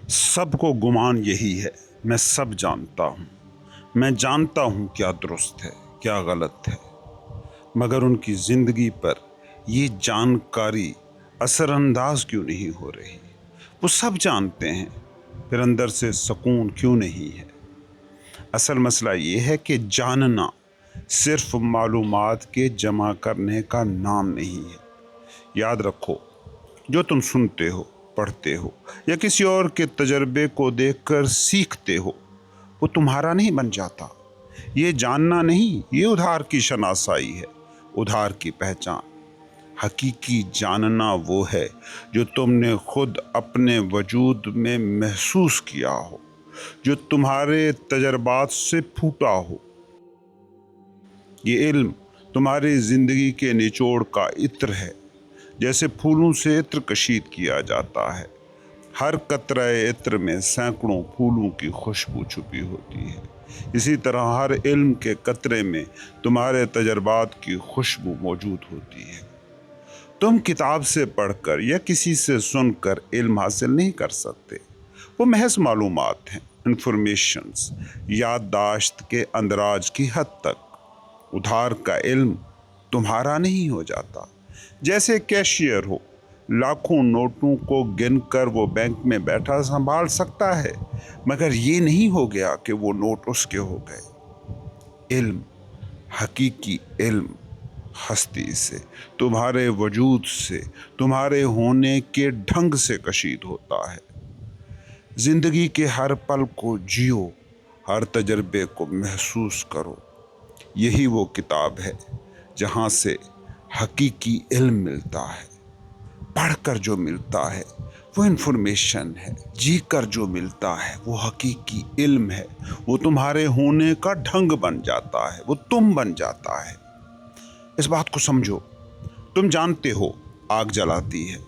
سب کو گمان یہی ہے، میں سب جانتا ہوں، میں جانتا ہوں کیا درست ہے کیا غلط ہے، مگر ان کی زندگی پر یہ جانکاری اثر انداز کیوں نہیں ہو رہی؟ وہ سب جانتے ہیں، پھر اندر سے سکون کیوں نہیں ہے؟ اصل مسئلہ یہ ہے کہ جاننا صرف معلومات کے جمع کرنے کا نام نہیں ہے۔ یاد رکھو، جو تم سنتے ہو، پڑھتے ہو یا کسی اور کے تجربے کو دیکھ کر سیکھتے ہو، وہ تمہارا نہیں بن جاتا۔ یہ جاننا نہیں، یہ ادھار کی شناسائی ہے، ادھار کی پہچان۔ حقیقی جاننا وہ ہے جو تم نے خود اپنے وجود میں محسوس کیا ہو، جو تمہارے تجربات سے پھوٹا ہو۔ یہ علم تمہاری زندگی کے نچوڑ کا عطر ہے، جیسے پھولوں سے عطر کشید کیا جاتا ہے۔ ہر قطرہ عطر میں سینکڑوں پھولوں کی خوشبو چھپی ہوتی ہے۔ اسی طرح ہر علم کے قطرے میں تمہارے تجربات کی خوشبو موجود ہوتی ہے۔ تم کتاب سے پڑھ کر یا کسی سے سن کر علم حاصل نہیں کر سکتے، وہ محض معلومات ہیں، انفارمیشنز، یادداشت کے اندراج کی حد تک۔ ادھار کا علم تمہارا نہیں ہو جاتا۔ جیسے کیشیئر ہو، لاکھوں نوٹوں کو گن کر وہ بینک میں بیٹھا سنبھال سکتا ہے، مگر یہ نہیں ہو گیا کہ وہ نوٹ اس کے ہو گئے۔ علم، حقیقی علم، ہستی سے، تمہارے وجود سے، تمہارے ہونے کے ڈھنگ سے کشید ہوتا ہے۔ زندگی کے ہر پل کو جیو، ہر تجربے کو محسوس کرو۔ یہی وہ کتاب ہے جہاں سے حقیقی علم ملتا ہے۔ پڑھ کر جو ملتا ہے وہ انفارمیشن ہے، جی کر جو ملتا ہے وہ حقیقی علم ہے۔ وہ تمہارے ہونے کا ڈھنگ بن جاتا ہے، وہ تم بن جاتا ہے۔ اس بات کو سمجھو، تم جانتے ہو آگ جلاتی ہے،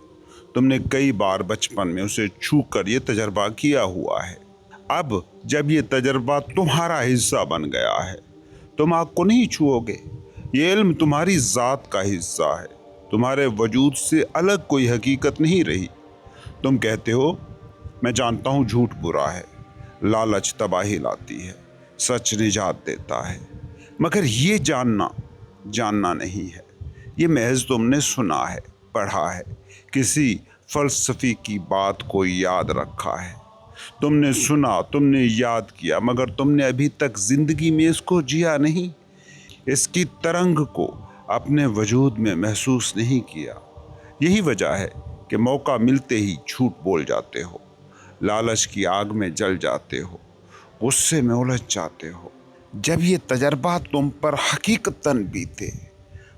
تم نے کئی بار بچپن میں اسے چھو کر یہ تجربہ کیا ہوا ہے۔ اب جب یہ تجربہ تمہارا حصہ بن گیا ہے، تم آگ کو نہیں چھوؤ گے۔ یہ علم تمہاری ذات کا حصہ ہے، تمہارے وجود سے الگ کوئی حقیقت نہیں رہی۔ تم کہتے ہو، میں جانتا ہوں جھوٹ برا ہے، لالچ تباہی لاتی ہے، سچ نجات دیتا ہے، مگر یہ جاننا نہیں ہے۔ یہ محض تم نے سنا ہے، پڑھا ہے، کسی فلسفی کی بات کو یاد رکھا ہے۔ تم نے سنا، تم نے یاد کیا، مگر تم نے ابھی تک زندگی میں اس کو جیا نہیں، اس کی ترنگ کو اپنے وجود میں محسوس نہیں کیا۔ یہی وجہ ہے کہ موقع ملتے ہی جھوٹ بول جاتے ہو، لالچ کی آگ میں جل جاتے ہو، غصے میں الجھ جاتے ہو۔ جب یہ تجربہ تم پر حقیقتاً بیتے،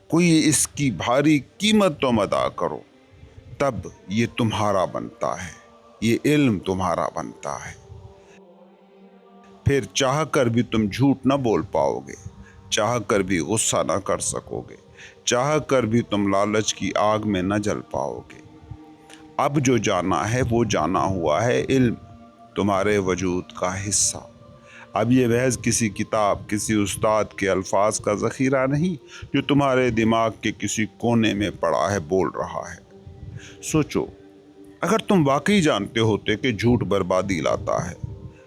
کوئی اس کی بھاری قیمت تم ادا کرو، تب یہ تمہارا بنتا ہے، یہ علم تمہارا بنتا ہے۔ پھر چاہ کر بھی تم جھوٹ نہ بول پاؤ گے، چاہ کر بھی غصہ نہ کر سکو گے، چاہ کر بھی تم لالچ کی آگ میں نہ جل پاؤ گے۔ اب جو جانا ہے وہ جانا ہوا ہے علم، تمہارے وجود کا حصہ۔ اب یہ محض کسی کتاب، کسی استاد کے الفاظ کا ذخیرہ نہیں جو تمہارے دماغ کے کسی کونے میں پڑا ہے، بول رہا ہے۔ سوچو، اگر تم واقعی جانتے ہوتے کہ جھوٹ بربادی لاتا ہے،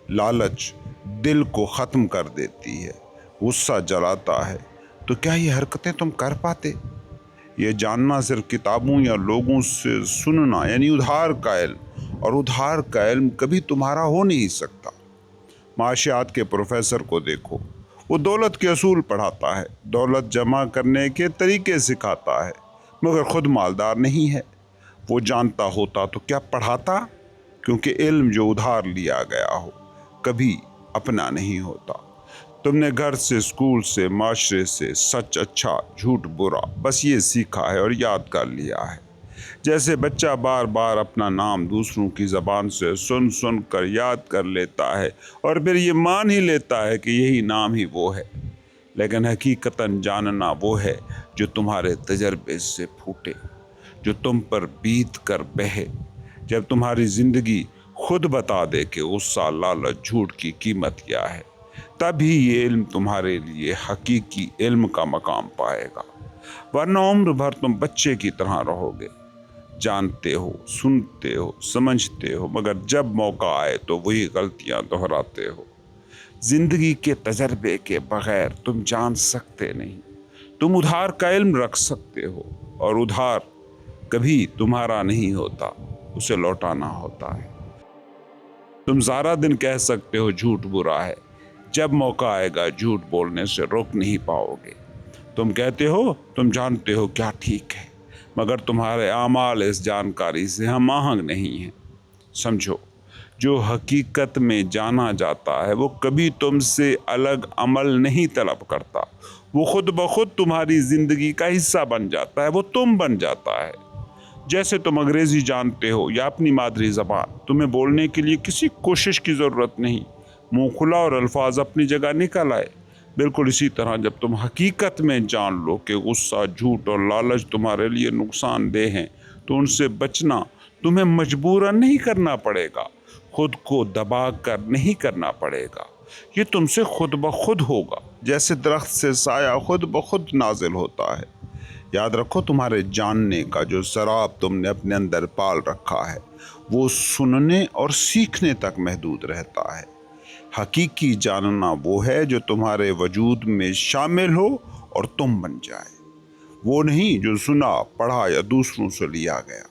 لالچ دل کو ختم کر دیتی ہے، غصہ جلاتا ہے، تو کیا یہ حرکتیں تم کر پاتے؟ یہ جاننا صرف کتابوں یا لوگوں سے سننا، یعنی ادھار کا علم، اور ادھار کا علم کبھی تمہارا ہو نہیں سکتا۔ معاشیات کے پروفیسر کو دیکھو، وہ دولت کے اصول پڑھاتا ہے، دولت جمع کرنے کے طریقے سکھاتا ہے، مگر خود مالدار نہیں ہے۔ وہ جانتا ہوتا تو کیا پڑھاتا؟ کیونکہ علم جو ادھار لیا گیا ہو کبھی اپنا نہیں ہوتا۔ تم نے گھر سے، اسکول سے، معاشرے سے سچ اچھا، جھوٹ برا، بس یہ سیکھا ہے اور یاد کر لیا ہے۔ جیسے بچہ بار بار اپنا نام دوسروں کی زبان سے سن سن کر یاد کر لیتا ہے اور پھر یہ مان ہی لیتا ہے کہ یہی نام ہی وہ ہے، لیکن حقیقتاً جاننا وہ ہے جو تمہارے تجربے سے پھوٹے، جو تم پر بیت کر بہے۔ جب تمہاری زندگی خود بتا دے کہ غصہ، لالچ، جھوٹ کی قیمت کیا ہے، تب ہی یہ علم تمہارے لیے حقیقی علم کا مقام پائے گا، ورنہ عمر بھر تم بچے کی طرح رہو گے، जानते हो, सुनते हो, समझते हो, मगर जब मौका आए तो वही गलतियां दोहराते हो। जिंदगी के तजर्बे के बगैर तुम जान सकते नहीं। तुम उधार का इल्म रख सकते हो, और उधार कभी तुम्हारा नहीं होता, उसे लौटाना होता है। तुम सारा दिन कह सकते हो झूठ बुरा है, जब मौका आएगा झूठ बोलने से रोक नहीं पाओगे। तुम कहते हो तुम जानते हो क्या ठीक है, मगर तुम्हारे आमाल इस जानकारी से हम आहंग नहीं हैं। समझो, जो हकीकत में जाना जाता है वो कभी तुमसे अलग अमल नहीं तलब करता। वो खुद ब खुद तुम्हारी जिंदगी का हिस्सा बन जाता है, वो तुम बन जाता है। जैसे तुम अंग्रेजी जानते हो या अपनी मादरी ज़बान, तुम्हें बोलने के लिए किसी कोशिश की ज़रूरत नहीं, मुंह खुला और अल्फाज अपनी जगह निकल आए। बिल्कुल इसी तरह जब तुम हकीकत में जान लो कि गुस्सा, झूठ और लालच तुम्हारे लिए नुकसानदेह हैं, तो उनसे बचना तुम्हें मजबूरन नहीं करना पड़ेगा, खुद को दबा कर नहीं करना पड़ेगा। ये तुमसे खुद ब खुद होगा, जैसे दरख्त से साया खुद ब खुद नाजिल होता है। याद रखो, तुम्हारे जानने का जो शराब तुमने अपने अंदर पाल रखा है वो सुनने और सीखने तक महदूद रहता है। हकीकी जानना वो है जो तुम्हारे वजूद में शामिल हो और तुम बन जाए, वो नहीं जो सुना, पढ़ा या दूसरों से लिया गया।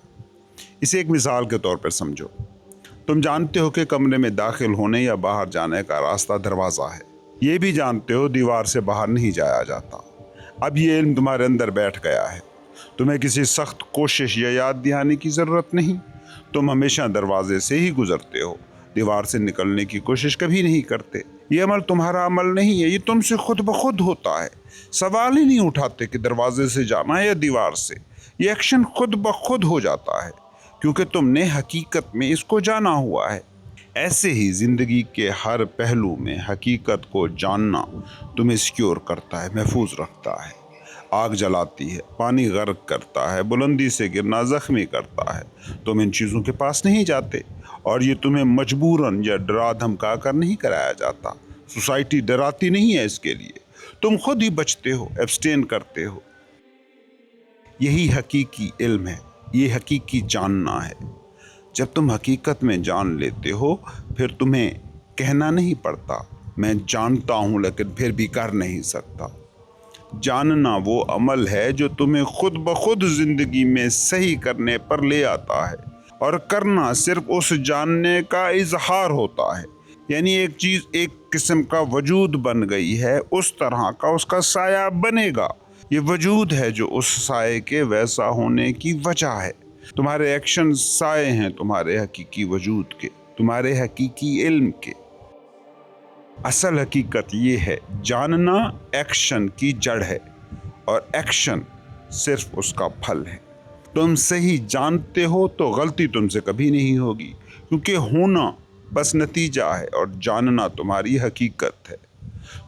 इसे एक मिसाल के तौर पर समझो। तुम जानते हो कि कमरे में दाखिल होने या बाहर जाने का रास्ता दरवाज़ा है। ये भी जानते हो दीवार से बाहर नहीं जाया जाता। अब ये इल्म तुम्हारे अंदर बैठ गया है, तुम्हें किसी सख्त कोशिश या याद दिलाने की ज़रूरत नहीं। तुम हमेशा दरवाजे से ही गुजरते हो, दीवार से निकलने की कोशिश कभी नहीं करते। ये अमल तुम्हारा अमल नहीं है, ये तुमसे खुद ब खुद होता है। सवाल ही नहीं उठाते कि दरवाजे से जाना है या दीवार से, ये एक्शन खुद ब खुद हो जाता है, क्योंकि तुमने हकीकत में इसको जाना हुआ है। ऐसे ही ज़िंदगी के हर पहलू में हकीकत को जानना तुम्हें सिक्योर करता है, महफूज रखता है। आग जलाती है, पानी गर्क करता है, बुलंदी से गिरना ज़ख्मी करता है। तुम इन चीज़ों के पास नहीं जाते, और ये तुम्हें मजबूरन या डरा धमका कर नहीं कराया जाता। सोसाइटी डराती नहीं है इसके लिए, तुम खुद ही बचते हो, एब्सटेन करते हो। यही हकीकी इल्म है, ये हकीकी जानना है। जब तुम हकीकत में जान लेते हो, फिर तुम्हें कहना नहीं पड़ता मैं जानता हूँ लेकिन फिर भी कर नहीं सकता। जानना वो अमल है जो तुम्हें खुद ब खुद जिंदगी में सही करने पर ले आता है, और करना सिर्फ उस जानने का इजहार होता है। यानी एक चीज़ एक किस्म का वजूद बन गई है, उस तरह का उसका साया बनेगा। ये वजूद है जो उस साये के वैसा होने की वजह है। तुम्हारे एक्शन साए हैं तुम्हारे हकीकी वजूद के, तुम्हारे हकीकी इल्म के। असल हकीकत ये है, जानना एक्शन की जड़ है और एक्शन सिर्फ उसका फल है। तुम सही जानते हो तो गलती तुमसे कभी नहीं होगी, क्योंकि होना बस नतीजा है और जानना तुम्हारी हकीकत है।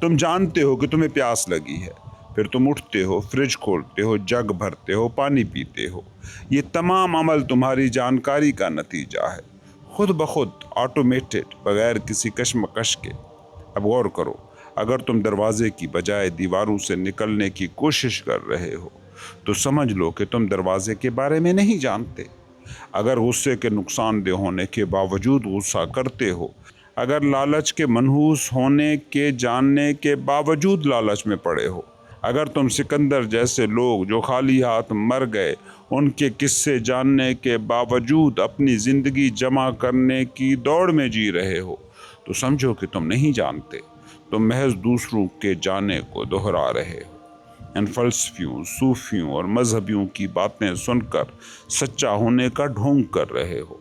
तुम जानते हो कि तुम्हें प्यास लगी है, फिर तुम उठते हो, फ्रिज खोलते हो, जग भरते हो, पानी पीते हो। ये तमाम अमल तुम्हारी जानकारी का नतीजा है, खुद ब खुद, ऑटोमेटेड, बगैर किसी कशमकश के। अब गौर करो, अगर तुम दरवाजे की बजाय दीवारों से निकलने की कोशिश कर रहे हो तो समझ लो कि तुम दरवाजे के बारे में नहीं जानते। अगर गुस्से के नुकसानदेह होने के बावजूद गुस्सा करते हो, अगर लालच के मनहूस होने के जानने के बावजूद लालच में पड़े हो, अगर तुम सिकंदर जैसे लोग जो खाली हाथ मर गए उनके किस्से जानने के बावजूद अपनी ज़िंदगी जमा करने की दौड़ में जी रहे हो, तो समझो कि तुम नहीं जानते, तुम महज दूसरों के जाने को दोहरा रहे हो। इन फलसफियों, सूफियों और मजहबियों की बातें सुनकर सच्चा होने का ढोंग कर रहे हो।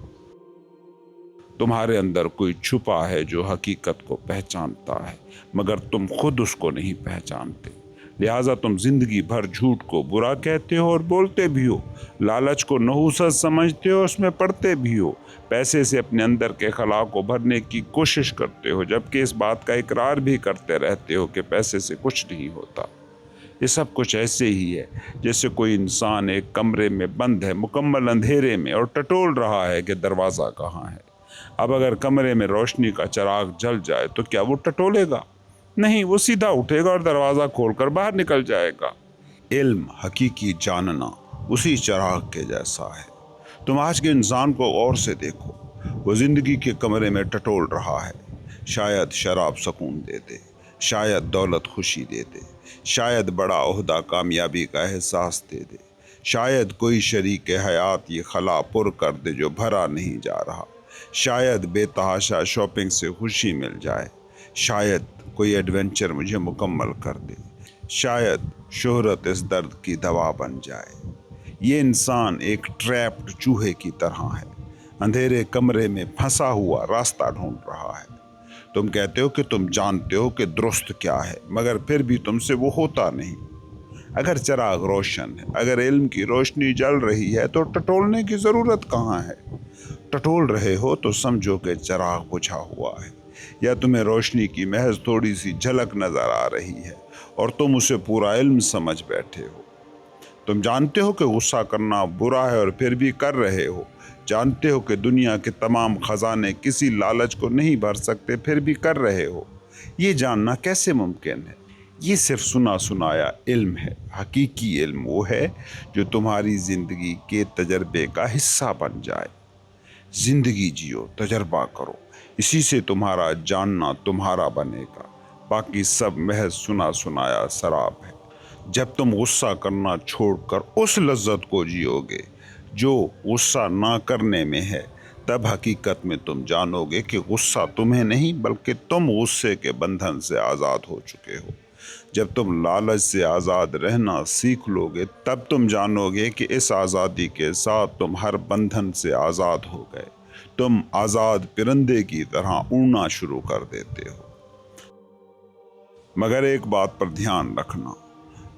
तुम्हारे अंदर कोई छुपा है जो हकीकत को पहचानता है, मगर तुम खुद उसको नहीं पहचानते। लिहाजा तुम जिंदगी भर झूठ को बुरा कहते हो और बोलते भी हो, लालच को नहूसत समझते हो, उसमें पड़ते भी हो, पैसे से अपने अंदर के खला को भरने की कोशिश करते हो, जबकि इस बात का इकरार भी करते रहते हो कि पैसे से कुछ नहीं होता। ये सब कुछ ऐसे ही है जैसे कोई इंसान एक कमरे में बंद है, मुकम्मल अंधेरे में, और टटोल रहा है कि दरवाज़ा कहाँ है। अब अगर कमरे में रोशनी का चिराग जल जाए तो क्या वो टटोलेगा? नहीं, वो सीधा उठेगा और दरवाज़ा खोलकर बाहर निकल जाएगा। इल्म, हकीकी जानना उसी चिराग के जैसा है। तुम आज के इंसान को गौर से देखो, वो जिंदगी के कमरे में टटोल रहा है। शायद शराब सुकून दे दे, शायद दौलत खुशी दे दे, शायद बड़ा ओहदा कामयाबी का एहसास दे दे, शायद कोई शरीक हयात ये खला पुर कर दे जो भरा नहीं जा रहा, शायद बेतहाशा शॉपिंग से खुशी मिल जाए, शायद कोई एडवेंचर मुझे मुकम्मल कर दे, शायद शोहरत इस दर्द की दवा बन जाए। ये इंसान एक ट्रैप्ड चूहे की तरह है, अंधेरे कमरे में फंसा हुआ रास्ता ढूंढ रहा है। तुम कहते हो कि तुम जानते हो कि दुरुस्त क्या है, मगर फिर भी तुमसे वो होता नहीं। अगर चिराग रोशन है, अगर इल्म की रोशनी जल रही है, तो टटोलने की ज़रूरत कहाँ है? टटोल रहे हो तो समझो कि चिराग बुझा हुआ है, या तुम्हें रोशनी की महज थोड़ी सी झलक नज़र आ रही है और तुम उसे पूरा इल्म समझ बैठे हो। तुम जानते हो कि गुस्सा करना बुरा है और फिर भी कर रहे हो। जानते हो कि दुनिया के तमाम खजाने किसी लालच को नहीं भर सकते, फिर भी कर रहे हो। ये जानना कैसे मुमकिन है? ये सिर्फ सुना सुनाया इल्म है। हकीकी इल्म वो है जो तुम्हारी ज़िंदगी के तजर्बे का हिस्सा बन जाए। ज़िंदगी जियो, तजर्बा करो, इसी से तुम्हारा जानना तुम्हारा बनेगा। बाकी सब महज सुना सुनाया शराब है। जब तुम गुस्सा करना छोड़कर उस लज्जत को जियोगे जो गुस्सा ना करने में है, तब हकीकत में तुम जानोगे कि गुस्सा तुम्हें नहीं बल्कि तुम गुस्से के बंधन से आज़ाद हो चुके हो। जब तुम लालच से आज़ाद रहना सीख लोगे, तब तुम जानोगे कि इस आज़ादी के साथ तुम हर बंधन से आज़ाद हो गए। तुम आज़ाद परिंदे की तरह उड़ना शुरू कर देते हो। मगर एक बात पर ध्यान रखना,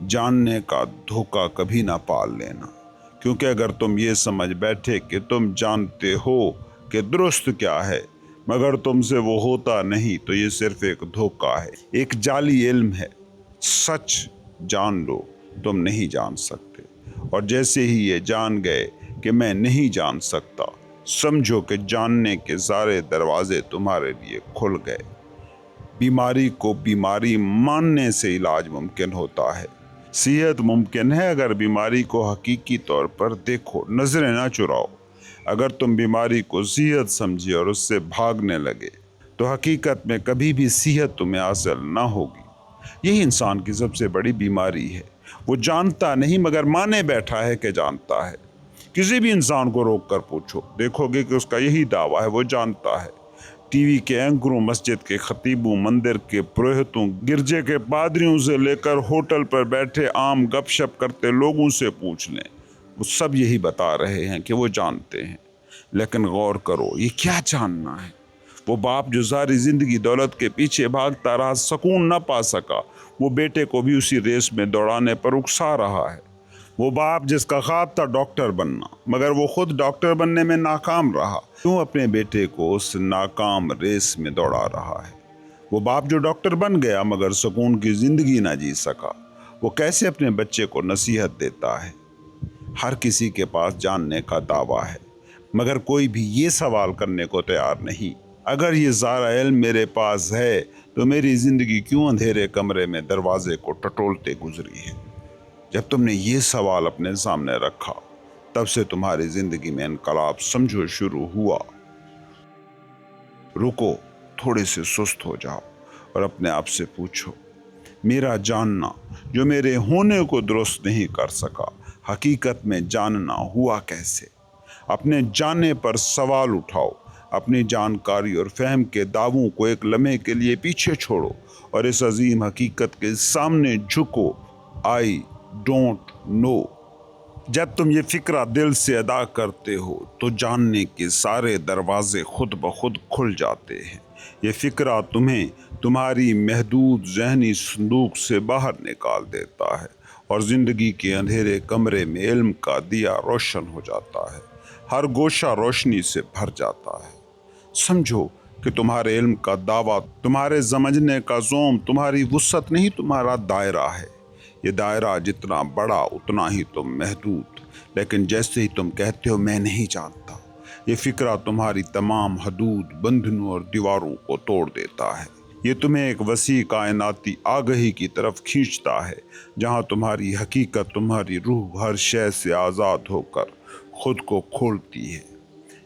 जानने का धोखा कभी ना पाल लेना, क्योंकि अगर तुम ये समझ बैठे कि तुम जानते हो कि दुरुस्त क्या है मगर तुमसे वो होता नहीं, तो ये सिर्फ एक धोखा है, एक जाली इल्म है। सच जान लो, तुम नहीं जान सकते, और जैसे ही ये जान गए कि मैं नहीं जान सकता, समझो कि जानने के सारे दरवाजे तुम्हारे लिए खुल गए। बीमारी को बीमारी मानने से इलाज मुमकिन होता है। सेहत मुमकिन है अगर बीमारी को हकीकी तौर पर देखो, नजरें ना चुराओ। अगर तुम बीमारी को सेहत समझे और उससे भागने लगे, तो हकीकत में कभी भी सेहत तुम्हें हासिल ना होगी। यही इंसान की सबसे बड़ी बीमारी है। वो जानता नहीं मगर माने बैठा है कि जानता है। किसी भी इंसान को रोक कर पूछो, देखोगे कि उसका यही दावा है, वो जानता है। टीवी के एंकरों, मस्जिद के खतीबों, मंदिर के पुरोहितों, गिरजे के पादरियों से लेकर होटल पर बैठे आम गपशप करते लोगों से पूछ लें, वो सब यही बता रहे हैं कि वो जानते हैं। लेकिन गौर करो, ये क्या जानना है? वो बाप जो सारी जिंदगी दौलत के पीछे भागता रहा, सुकून न पा सका, वो बेटे को भी उसी रेस में दौड़ाने पर उकसा रहा है। वो बाप जिसका ख्वाब था डॉक्टर बनना, मगर वो खुद डॉक्टर बनने में नाकाम रहा, क्यों अपने बेटे को उस नाकाम रेस में दौड़ा रहा है? वो बाप जो डॉक्टर बन गया मगर सुकून की जिंदगी ना जी सका, वो कैसे अपने बच्चे को नसीहत देता है? हर किसी के पास जानने का दावा है, मगर कोई भी ये सवाल करने को तैयार नहीं, अगर ये सारा इल्म मेरे पास है तो मेरी जिंदगी क्यों अंधेरे कमरे में दरवाजे को टटोलते गुजरी है? जब तुमने ये सवाल अपने सामने रखा, तब से तुम्हारी जिंदगी में इनकलाब समझो शुरू हुआ। रुको, थोड़े से सुस्त हो जाओ और अपने आप से पूछो, मेरा जानना जो मेरे होने को दुरुस्त नहीं कर सका, हकीकत में जानना हुआ कैसे? अपने जाने पर सवाल उठाओ। अपनी जानकारी और फहम के दावों को एक लम्हे के लिए पीछे छोड़ो और इस अजीम हकीकत के सामने झुको, आई डोंट नो। जब तुम ये फिक्रा दिल से अदा करते हो तो जानने के सारे दरवाजे खुद ब खुद खुल जाते हैं। ये फिक्रा तुम्हें तुम्हारी महदूद जहनी संदूक से बाहर निकाल देता है और ज़िंदगी के अंधेरे कमरे में इल्म का दिया रोशन हो जाता है। हर गोशा रोशनी से भर जाता है। समझो कि तुम्हारे इल्म का दावा, तुम्हारे समझने का ज़ोम, तुम्हारी वुसअत नहीं, तुम्हारा दायरा है। ये दायरा जितना बड़ा उतना ही तुम महदूद। लेकिन जैसे ही तुम कहते हो मैं नहीं जानता, ये फिक्रा तुम्हारी तमाम हदूद, बंधनों और दीवारों को तोड़ देता है। یہ تمہیں ایک وسیع کائناتی آگہی کی طرف کھینچتا ہے جہاں تمہاری حقیقت، تمہاری روح ہر شے سے آزاد ہو کر خود کو کھولتی ہے۔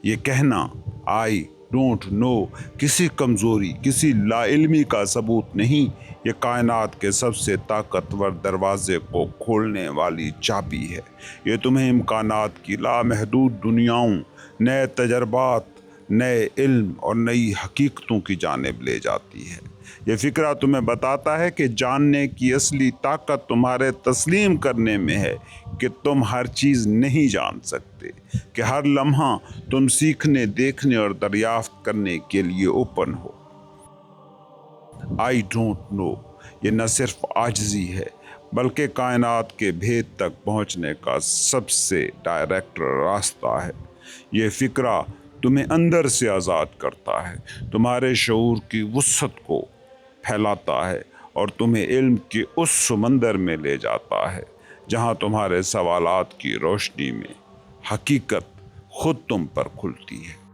یہ کہنا آئی ڈونٹ نو کسی کمزوری، کسی لا علمی کا ثبوت نہیں، یہ کائنات کے سب سے طاقتور دروازے کو کھولنے والی چابی ہے۔ یہ تمہیں امکانات کی لامحدود دنیاؤں، نئے تجربات، نئے علم اور نئی حقیقتوں کی جانب لے جاتی ہے۔ یہ فکرہ تمہیں بتاتا ہے کہ جاننے کی اصلی طاقت تمہارے تسلیم کرنے میں ہے کہ تم ہر چیز نہیں جان سکتے، کہ ہر لمحہ تم سیکھنے، دیکھنے اور دریافت کرنے کے لیے open who. I don't know یہ نہ صرف عاجزی ہے بلکہ کائنات کے بھید تک پہنچنے کا سب سے ڈائریکٹ راستہ ہے۔ یہ فکرہ تمہیں اندر سے آزاد کرتا ہے، تمہارے شعور کی وسعت کو پھیلاتا ہے اور تمہیں علم کے اس سمندر میں لے جاتا ہے جہاں تمہارے سوالات کی روشنی میں حقیقت خود تم پر کھلتی ہے۔